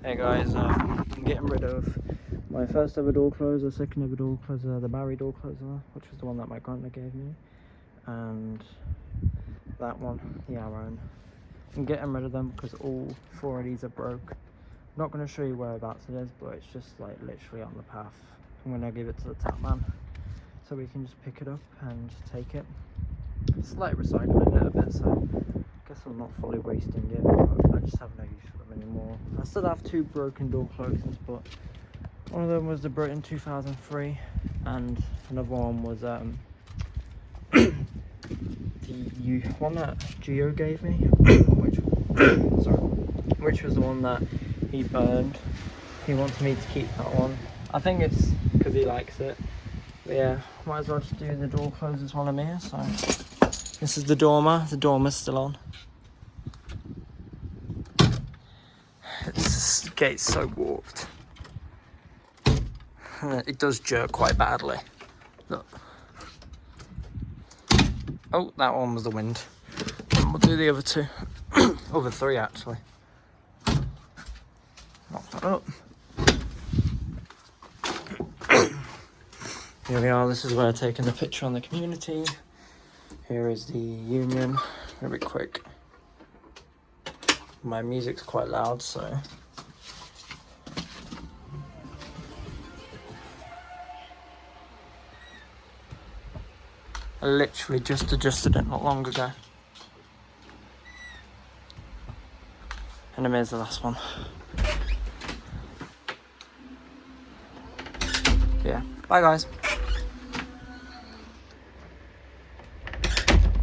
Hey guys, I'm getting rid of my first ever door closer, second ever door closer, the Barry door closer, which was the one that my grandma gave me, and that one, the Arrow. I'm getting rid of them because all four of these are broke. I'm not going to show you whereabouts it is, but it's just like literally on the path. I'm going to give it to the tap man so we can just pick it up and take it. It's like recycling it a bit, so I guess I'm not fully wasting it, but I just have no use for them anymore. I still have two broken door closers, but one of them was the Britain 2003 and another one was the one that Geo gave me, which was the one that he burned. He wants me to keep that one. I think it's because he likes it. But yeah, might as well just do the door closers while I'm here. So this is the dormer. The dormer's still on. This gate's so warped. It does jerk quite badly. Look. Oh, that one was the wind. And we'll do the other two. Other three, actually. Knock that up. Here we are. This is where I'm taking the picture on the community. Here is the union. Very quick. My music's quite loud, so. I literally just adjusted it not long ago. And then here's the last one. Yeah. Bye guys.